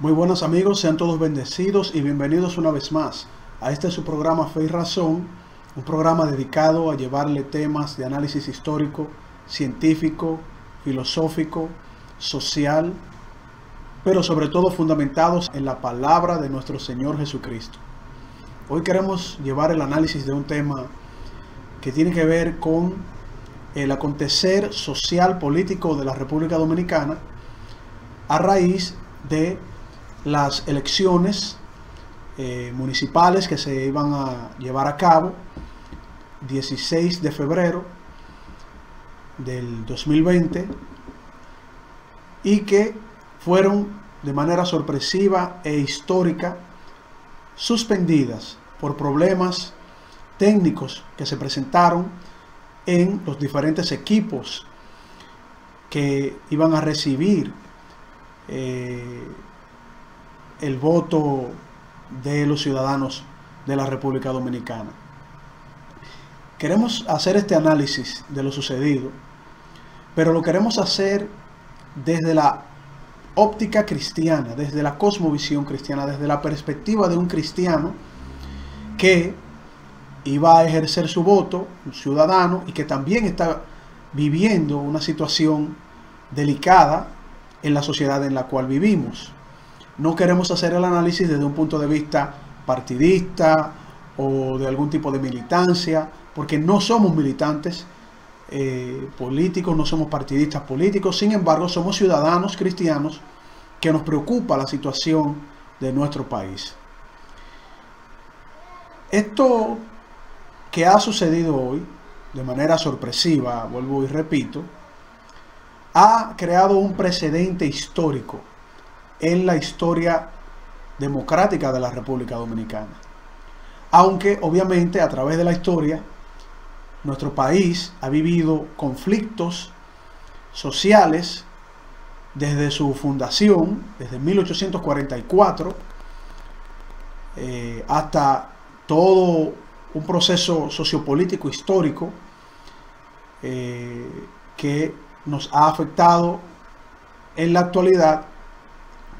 Muy buenos amigos, sean todos bendecidos y bienvenidos una vez más a este su programa Fe y Razón, un programa dedicado a llevarle temas de análisis histórico, científico, filosófico, social, pero sobre todo fundamentados en la palabra de nuestro Señor Jesucristo. Hoy queremos llevar el análisis de un tema que tiene que ver con el acontecer social político de la República Dominicana a raíz de las elecciones municipales que se iban a llevar a cabo 16 de febrero del 2020 y que fueron de manera sorpresiva e histórica suspendidas por problemas técnicos que se presentaron en los diferentes equipos que iban a recibir el voto de los ciudadanos de la República Dominicana. Queremos hacer este análisis de lo sucedido, pero lo queremos hacer desde la óptica cristiana, desde la cosmovisión cristiana, desde la perspectiva de un cristiano que iba a ejercer su voto, un ciudadano, y que también está viviendo una situación delicada en la sociedad en la cual vivimos. No queremos hacer el análisis desde un punto de vista partidista o de algún tipo de militancia, porque no somos militantes políticos, no somos partidistas políticos. Sin embargo, somos ciudadanos cristianos que nos preocupa la situación de nuestro país. Esto que ha sucedido hoy, de manera sorpresiva, vuelvo y repito, ha creado un precedente histórico en la historia democrática de la República Dominicana. Aunque obviamente a través de la historia nuestro país ha vivido conflictos sociales desde su fundación, desde 1844, hasta todo un proceso sociopolítico histórico que nos ha afectado en la actualidad,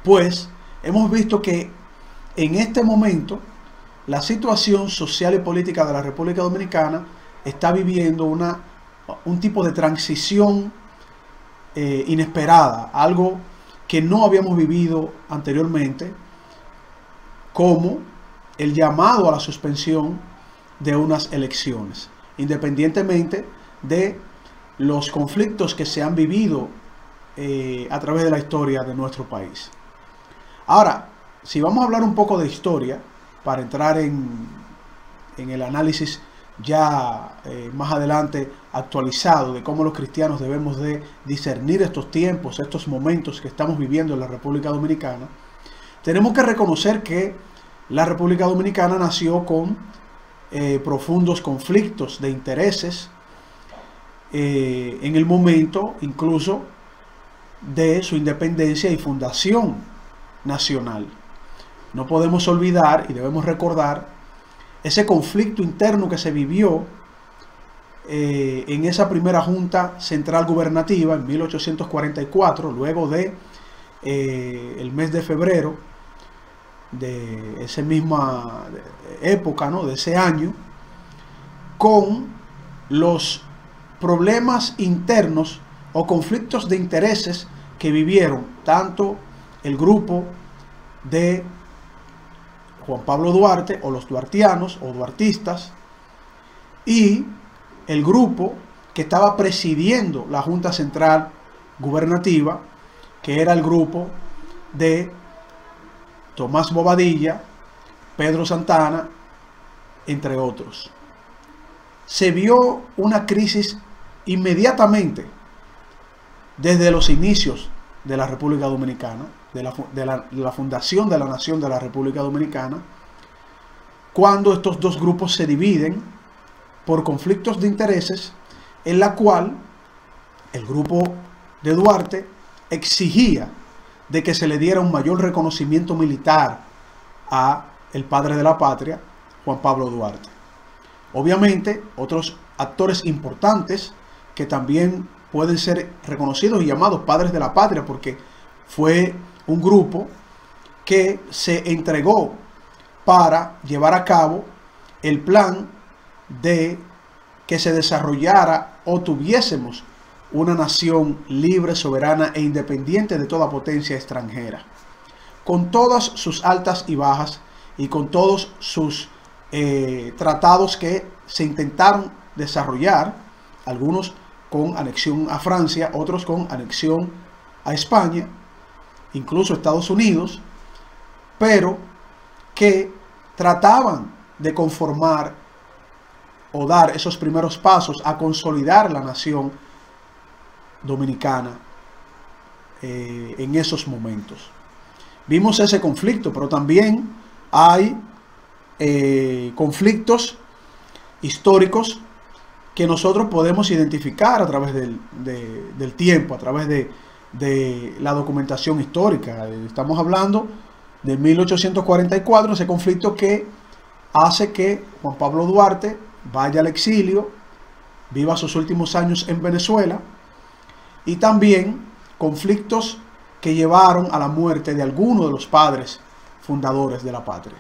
pues hemos visto que en este momento la situación social y política de la República Dominicana está viviendo un tipo de transición inesperada, algo que no habíamos vivido anteriormente, como el llamado a la suspensión de unas elecciones, independientemente de los conflictos que se han vivido a través de la historia de nuestro país. Ahora, si vamos a hablar un poco de historia, para entrar en el análisis ya más adelante actualizado de cómo los cristianos debemos de discernir estos tiempos, estos momentos que estamos viviendo en la República Dominicana, tenemos que reconocer que la República Dominicana nació con profundos conflictos de intereses en el momento incluso de su independencia y fundación nacional. No podemos olvidar y debemos recordar ese conflicto interno que se vivió en esa primera Junta Central Gubernativa en 1844, luego de el mes de febrero de esa misma época, ¿no?, de ese año, con los problemas internos o conflictos de intereses que vivieron tanto el grupo de Juan Pablo Duarte o los duartianos o duartistas y el grupo que estaba presidiendo la Junta Central Gubernativa, que era el grupo de Tomás Bobadilla, Pedro Santana, entre otros. Se vio una crisis inmediatamente desde los inicios de la República Dominicana, de la fundación de la nación de la República Dominicana, cuando estos dos grupos se dividen por conflictos de intereses, en la cual el grupo de Duarte exigía de que se le diera un mayor reconocimiento militar a el padre de la patria, Juan Pablo Duarte. Obviamente, otros actores importantes que también pueden ser reconocidos y llamados padres de la patria, porque fue un grupo que se entregó para llevar a cabo el plan de que se desarrollara o tuviésemos una nación libre, soberana e independiente de toda potencia extranjera, con todas sus altas y bajas y con todos sus tratados que se intentaron desarrollar, algunos con anexión a Francia, otros con anexión a España, incluso Estados Unidos, pero que trataban de conformar o dar esos primeros pasos a consolidar la nación dominicana en esos momentos. Vimos ese conflicto, pero también hay conflictos históricos que nosotros podemos identificar a través del tiempo, a través de la documentación histórica. Estamos hablando de 1844, ese conflicto que hace que Juan Pablo Duarte vaya al exilio, viva sus últimos años en Venezuela, y también conflictos que llevaron a la muerte de algunos de los padres fundadores de la patria.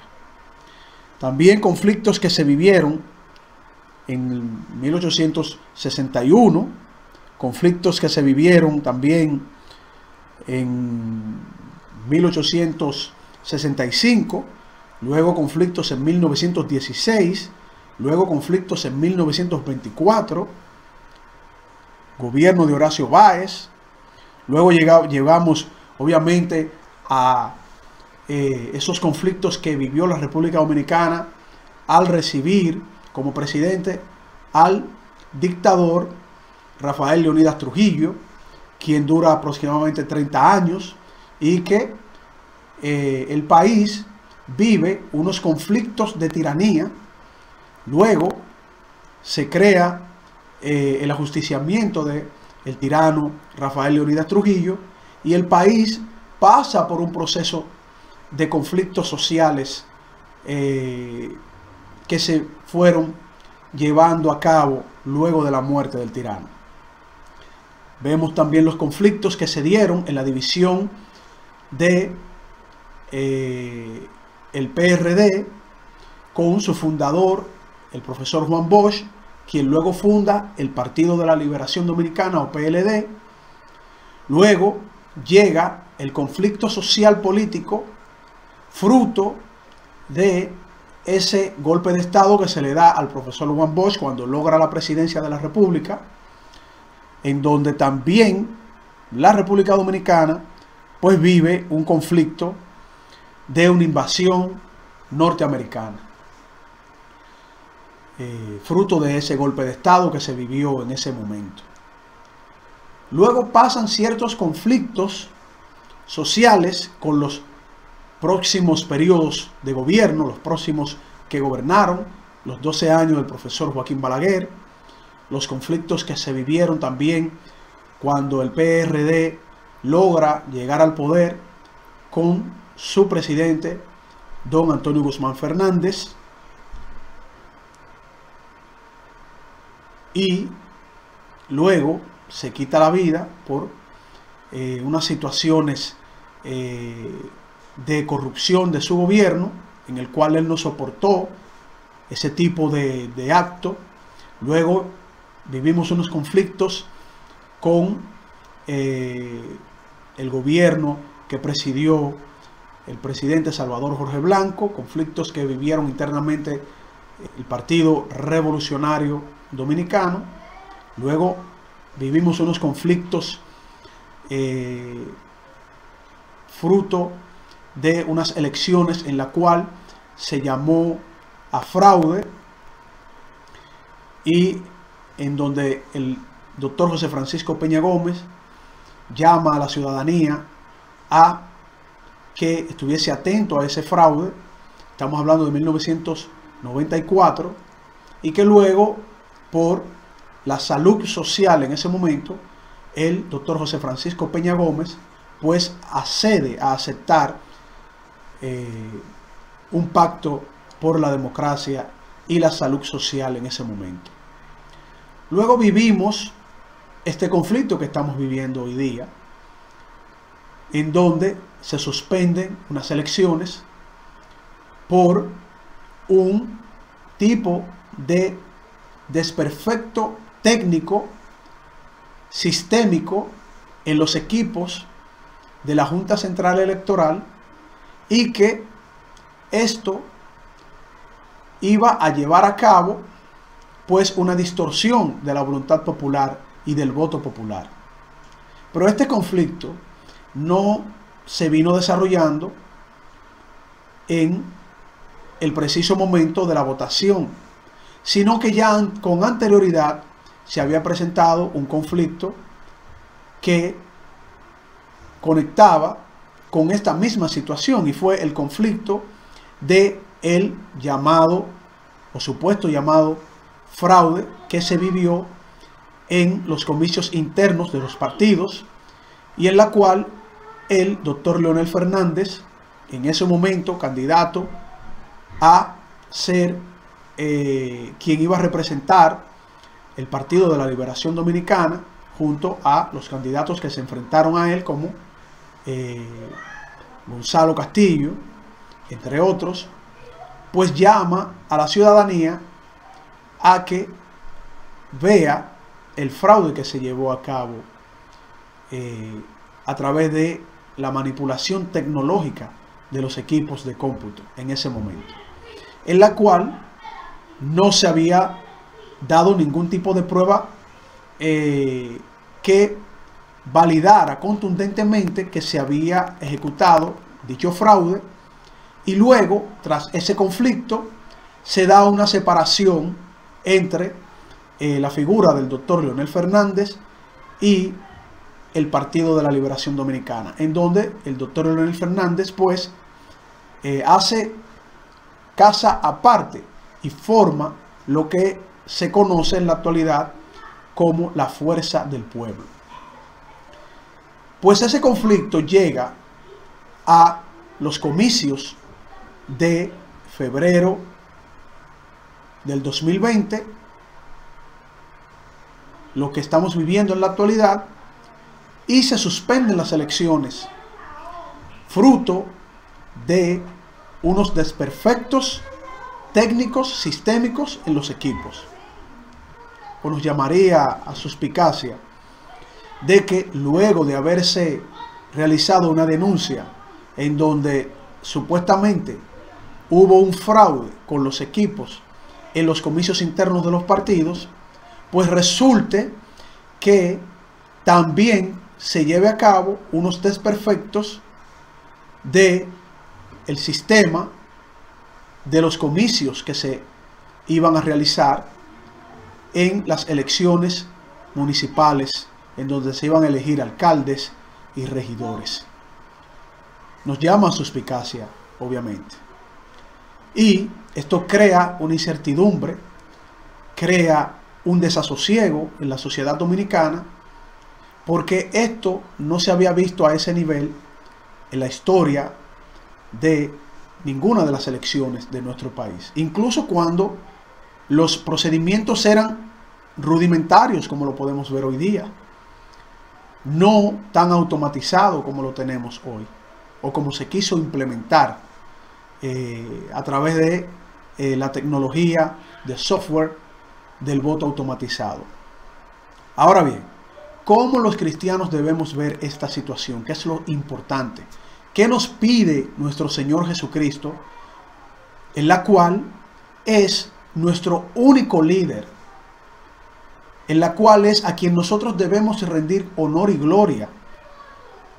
También conflictos que se vivieron en 1861, conflictos que se vivieron también en 1865, luego conflictos en 1916, luego conflictos en 1924, gobierno de Horacio Báez, luego llegamos obviamente a esos conflictos que vivió la República Dominicana al recibir como presidente al dictador Rafael Leónidas Trujillo, quien dura aproximadamente 30 años y que el país vive unos conflictos de tiranía. Luego se crea el ajusticiamiento del tirano Rafael Leónidas Trujillo y el país pasa por un proceso de conflictos sociales que se fueron llevando a cabo luego de la muerte del tirano. Vemos también los conflictos que se dieron en la división de el PRD con su fundador, el profesor Juan Bosch, quien luego funda el Partido de la Liberación Dominicana o PLD. Luego llega el conflicto social político fruto de ese golpe de Estado que se le da al profesor Juan Bosch cuando logra la presidencia de la República, en donde también la República Dominicana pues vive un conflicto de una invasión norteamericana, fruto de ese golpe de Estado que se vivió en ese momento. Luego pasan ciertos conflictos sociales con los próximos periodos de gobierno, los próximos que gobernaron, los 12 años del profesor Joaquín Balaguer, los conflictos que se vivieron también cuando el PRD logra llegar al poder con su presidente, don Antonio Guzmán Fernández, y luego se quita la vida por unas situaciones de corrupción de su gobierno, en el cual él no soportó ese tipo de acto. Luego vivimos unos conflictos con el gobierno que presidió el presidente Salvador Jorge Blanco, conflictos que vivieron internamente el Partido Revolucionario Dominicano. Luego vivimos unos conflictos fruto de unas elecciones en la cual se llamó a fraude y en donde el doctor José Francisco Peña Gómez llama a la ciudadanía a que estuviese atento a ese fraude. Estamos hablando de 1994, y que luego, por la salud social en ese momento, el doctor José Francisco Peña Gómez pues accede a aceptar un pacto por la democracia y la salud social en ese momento. Luego vivimos este conflicto que estamos viviendo hoy día, en donde se suspenden unas elecciones por un tipo de desperfecto técnico sistémico en los equipos de la Junta Central Electoral, y que esto iba a llevar a cabo pues una distorsión de la voluntad popular y del voto popular. Pero este conflicto no se vino desarrollando en el preciso momento de la votación, sino que ya con anterioridad se había presentado un conflicto que conectaba con esta misma situación, y fue el conflicto de el llamado o supuesto llamado fraude que se vivió en los comicios internos de los partidos, y en la cual el doctor Leonel Fernández, en ese momento candidato a ser quien iba a representar el Partido de la Liberación Dominicana, junto a los candidatos que se enfrentaron a él, como Gonzalo Castillo, entre otros, pues llama a la ciudadanía a que vea el fraude que se llevó a cabo a través de la manipulación tecnológica de los equipos de cómputo en ese momento, en la cual no se había dado ningún tipo de prueba que validara contundentemente que se había ejecutado dicho fraude. Y luego, tras ese conflicto, se da una separación entre la figura del doctor Leonel Fernández y el Partido de la Liberación Dominicana, en donde el doctor Leonel Fernández pues hace casa aparte y forma lo que se conoce en la actualidad como la Fuerza del Pueblo. Pues ese conflicto llega a los comicios de febrero del 2020, lo que estamos viviendo en la actualidad, y se suspenden las elecciones, fruto de unos desperfectos técnicos sistémicos en los equipos. Pues nos llamaría a suspicacia de que luego de haberse realizado una denuncia en donde supuestamente hubo un fraude con los equipos en los comicios internos de los partidos, pues resulte que también se lleve a cabo unos desperfectos de el sistema de los comicios que se iban a realizar en las elecciones municipales, en donde se iban a elegir alcaldes y regidores. Nos llama a suspicacia, obviamente. Y esto crea una incertidumbre, crea un desasosiego en la sociedad dominicana, porque esto no se había visto a ese nivel en la historia de ninguna de las elecciones de nuestro país. Incluso cuando los procedimientos eran rudimentarios, como lo podemos ver hoy día, no tan automatizado como lo tenemos hoy, o como se quiso implementar a través de la tecnología de software del voto automatizado. Ahora bien, ¿cómo los cristianos debemos ver esta situación? ¿Qué es lo importante? ¿Qué nos pide nuestro Señor Jesucristo, en la cual es nuestro único líder, en la cual es a quien nosotros debemos rendir honor y gloria,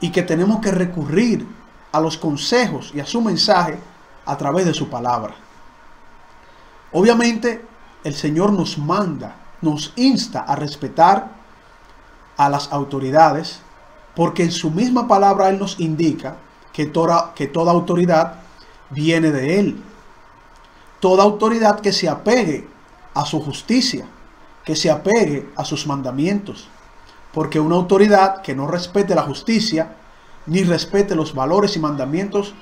y que tenemos que recurrir a los consejos y a su mensaje a través de su palabra? Obviamente el Señor nos manda, nos insta a respetar a las autoridades, porque en su misma palabra Él nos indica que toda autoridad viene de Él. Toda autoridad que se apegue a su justicia, que se apegue a sus mandamientos, porque una autoridad que no respete la justicia, ni respete los valores y mandamientos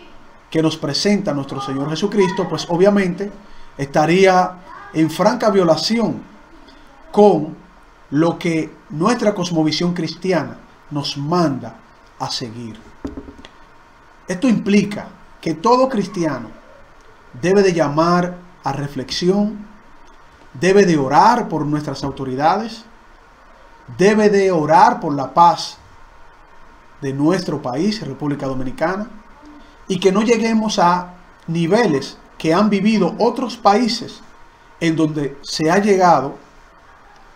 que nos presenta nuestro Señor Jesucristo, pues obviamente estaría en franca violación con lo que nuestra cosmovisión cristiana nos manda a seguir. Esto implica que todo cristiano debe de llamar a reflexión, debe de orar por nuestras autoridades, debe de orar por la paz de nuestro país, República Dominicana, y que no lleguemos a niveles que han vivido otros países en donde se ha llegado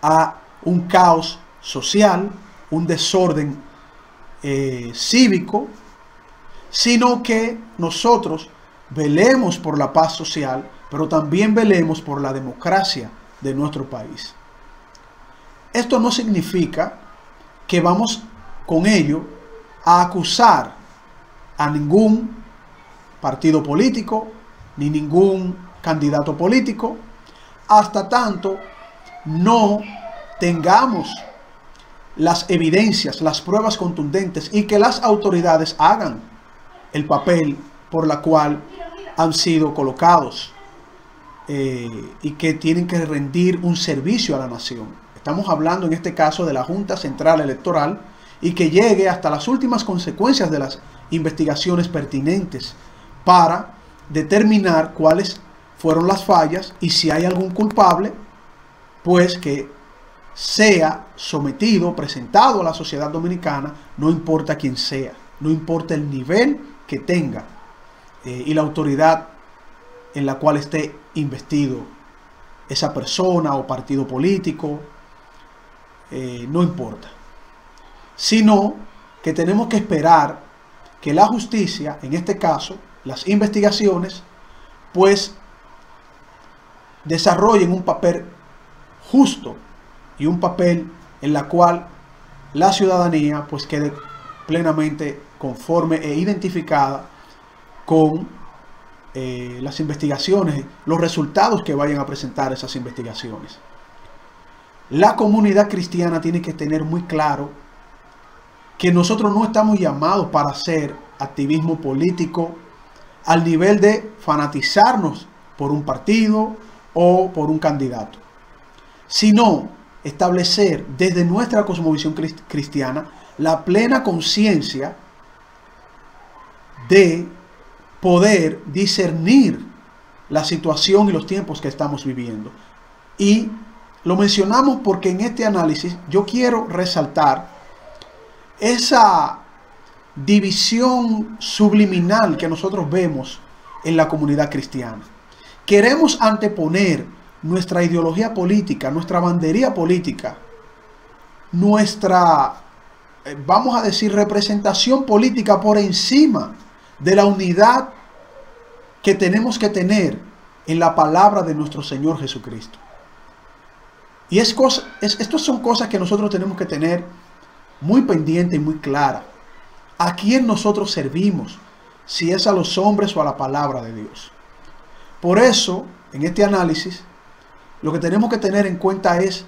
a un caos social, un desorden cívico, sino que nosotros velemos por la paz social, pero también velemos por la democracia de nuestro país. Esto no significa que vamos con ello a acusar a ningún partido político ni ningún candidato político hasta tanto no tengamos las evidencias, las pruebas contundentes y que las autoridades hagan el papel por la cual han sido colocados y que tienen que rendir un servicio a la nación. Estamos hablando en este caso de la Junta Central Electoral y que llegue hasta las últimas consecuencias de las investigaciones pertinentes para determinar cuáles fueron las fallas y si hay algún culpable, pues que sea sometido, presentado a la sociedad dominicana, no importa quién sea, no importa el nivel que tenga y la autoridad en la cual esté investido esa persona o partido político, no importa. Sino que tenemos que esperar que la justicia, en este caso, las investigaciones, pues desarrollen un papel justo y un papel en la cual la ciudadanía pues quede plenamente conforme e identificada con las investigaciones, los resultados que vayan a presentar esas investigaciones. La comunidad cristiana tiene que tener muy claro que nosotros no estamos llamados para hacer activismo político al nivel de fanatizarnos por un partido o por un candidato, sino establecer desde nuestra cosmovisión cristiana la plena conciencia de poder discernir la situación y los tiempos que estamos viviendo. Y lo mencionamos porque en este análisis yo quiero resaltar esa división subliminal que nosotros vemos en la comunidad cristiana. Queremos anteponer nuestra ideología política, nuestra bandería política, nuestra, vamos a decir, representación política por encima de la unidad que tenemos que tener en la palabra de nuestro Señor Jesucristo. Y estas son cosas que nosotros tenemos que tener muy pendiente y muy clara. ¿A quién nosotros servimos? Si es a los hombres o a la palabra de Dios. Por eso, en este análisis, lo que tenemos que tener en cuenta es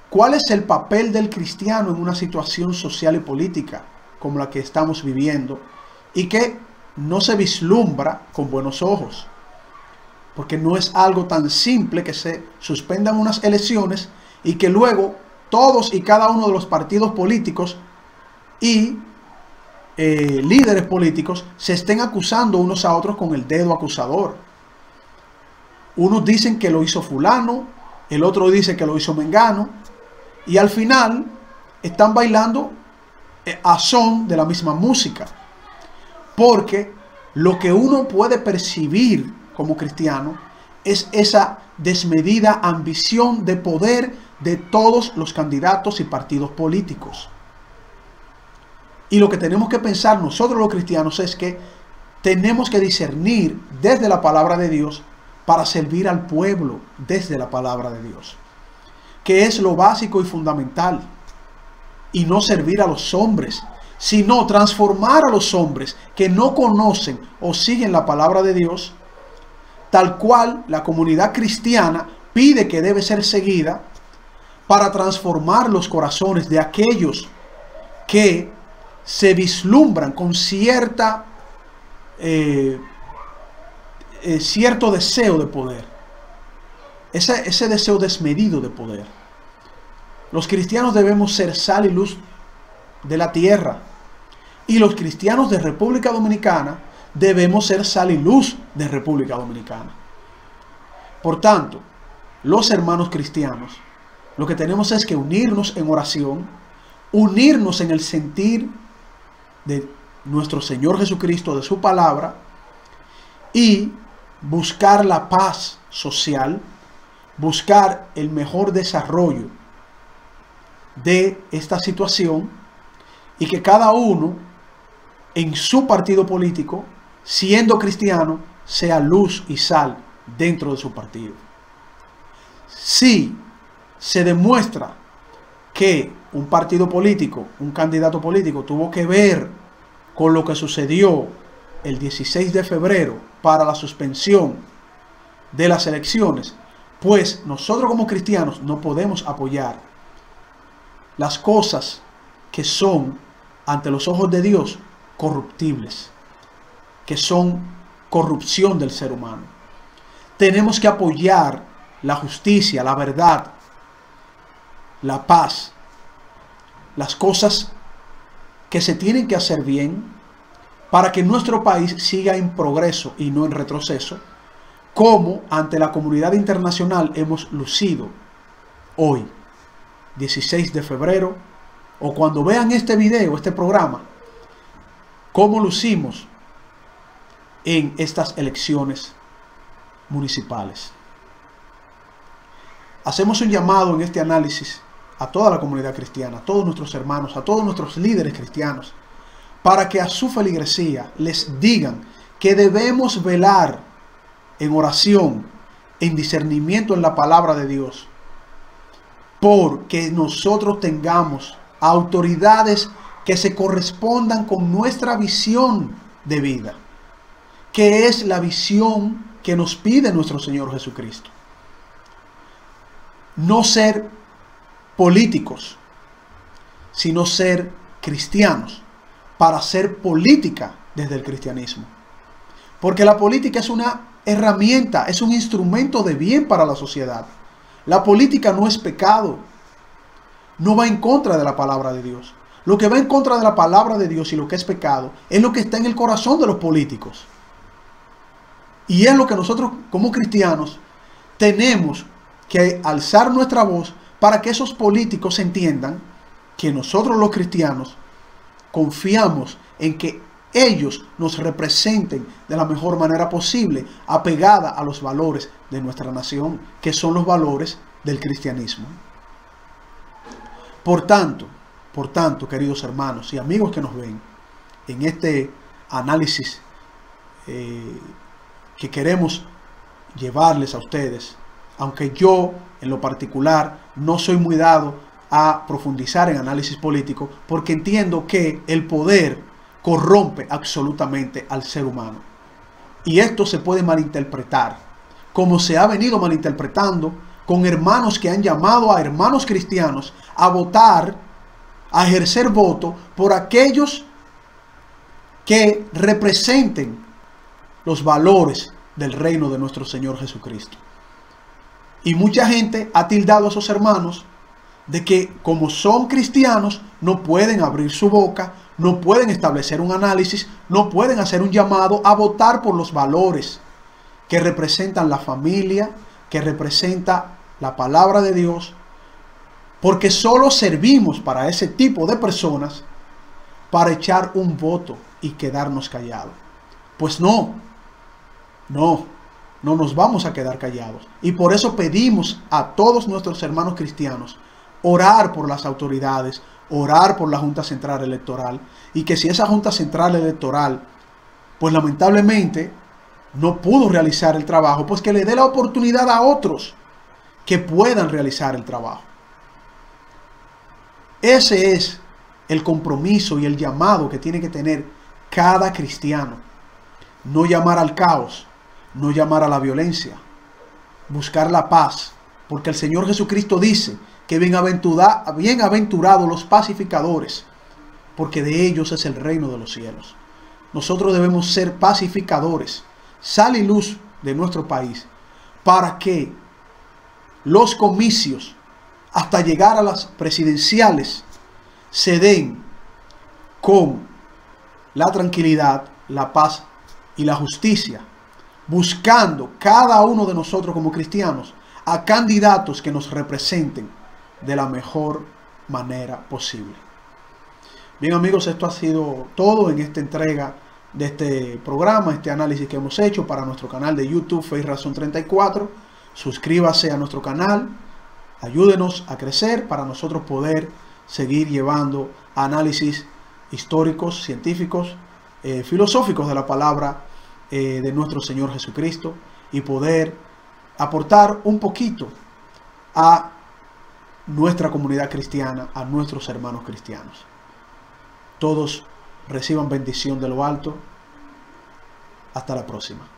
cuál es el papel del cristiano en una situación social y política como la que estamos viviendo y que no se vislumbra con buenos ojos. Porque no es algo tan simple que se suspendan unas elecciones y que luego todos y cada uno de los partidos políticos y líderes políticos se estén acusando unos a otros con el dedo acusador. Unos dicen que lo hizo fulano, el otro dice que lo hizo mengano, y al final están bailando a son de la misma música. Porque lo que uno puede percibir como cristiano es esa desmedida ambición de poder de todos los candidatos y partidos políticos. Y lo que tenemos que pensar nosotros los cristianos es que tenemos que discernir desde la palabra de Dios para servir al pueblo desde la palabra de Dios, que es lo básico y fundamental, y no servir a los hombres, sino transformar a los hombres que no conocen o siguen la palabra de Dios, tal cual la comunidad cristiana pide que debe ser seguida, para transformar los corazones de aquellos que se vislumbran con cierto deseo de poder, ese deseo desmedido de poder. Los cristianos debemos ser sal y luz de la tierra, Y los cristianos de República Dominicana debemos ser sal y luz de República Dominicana. Por tanto, los hermanos cristianos, lo que tenemos es que unirnos en oración, unirnos en el sentir de nuestro Señor Jesucristo, de su palabra, y buscar la paz social, buscar el mejor desarrollo de esta situación, y que cada uno en su partido político, siendo cristiano, sea luz y sal dentro de su partido. Si se demuestra que un partido político, un candidato político tuvo que ver con lo que sucedió el 16 de febrero para la suspensión de las elecciones, pues nosotros como cristianos no podemos apoyar las cosas que son, ante los ojos de Dios, corruptibles, que son corrupción del ser humano. Tenemos que apoyar la justicia, la verdad, la paz, las cosas que se tienen que hacer bien para que nuestro país siga en progreso y no en retroceso, como ante la comunidad internacional hemos lucido hoy, 16 de febrero, o cuando vean este video, este programa, cómo lucimos en estas elecciones municipales. Hacemos un llamado en este análisis a toda la comunidad cristiana, a todos nuestros hermanos, a todos nuestros líderes cristianos, para que a su feligresía les digan que debemos velar en oración, en discernimiento en la palabra de Dios, porque nosotros tengamos autoridades que se correspondan con nuestra visión de vida, que es la visión que nos pide nuestro Señor Jesucristo. No ser políticos, sino ser cristianos, para hacer política desde el cristianismo. Porque la política es una herramienta, es un instrumento de bien para la sociedad. La política no es pecado, no va en contra de la palabra de Dios. Lo que va en contra de la palabra de Dios y lo que es pecado es lo que está en el corazón de los políticos. Y es lo que nosotros como cristianos tenemos que alzar nuestra voz para que esos políticos entiendan que nosotros los cristianos confiamos en que ellos nos representen de la mejor manera posible, apegada a los valores de nuestra nación, que son los valores del cristianismo. Por tanto, queridos hermanos y amigos que nos ven en este análisis que queremos llevarles a ustedes, aunque yo en lo particular no soy muy dado a profundizar en análisis político, porque entiendo que el poder corrompe absolutamente al ser humano. Y esto se puede malinterpretar, como se ha venido malinterpretando con hermanos que han llamado a hermanos cristianos a votar, a ejercer voto por aquellos que representen los valores del reino de nuestro Señor Jesucristo. Y mucha gente ha tildado a esos hermanos de que como son cristianos no pueden abrir su boca, no pueden establecer un análisis, no pueden hacer un llamado a votar por los valores que representan la familia, que representa la palabra de Dios, porque solo servimos para ese tipo de personas para echar un voto y quedarnos callados. Pues no nos vamos a quedar callados. Y por eso pedimos a todos nuestros hermanos cristianos orar por las autoridades, orar por la Junta Central Electoral, y que si esa Junta Central Electoral, pues lamentablemente no pudo realizar el trabajo, pues que le dé la oportunidad a otros que puedan realizar el trabajo. Ese es el compromiso y el llamado que tiene que tener cada cristiano. No llamar al caos, no llamar a la violencia, buscar la paz, porque el Señor Jesucristo dice que bienaventurados los pacificadores, porque de ellos es el reino de los cielos. Nosotros debemos ser pacificadores, sal y luz de nuestro país, para que los comicios, hasta llegar a las presidenciales, se den con la tranquilidad, la paz y la justicia, buscando cada uno de nosotros como cristianos a candidatos que nos representen de la mejor manera posible. Bien amigos, esto ha sido todo en esta entrega de este programa, este análisis que hemos hecho para nuestro canal de YouTube Fe y Razón 34. Suscríbase a nuestro canal, ayúdenos a crecer para nosotros poder seguir llevando análisis históricos, científicos, filosóficos de la palabra de nuestro Señor Jesucristo y poder aportar un poquito a nuestra comunidad cristiana, a nuestros hermanos cristianos. Todos reciban bendición de lo alto. Hasta la próxima.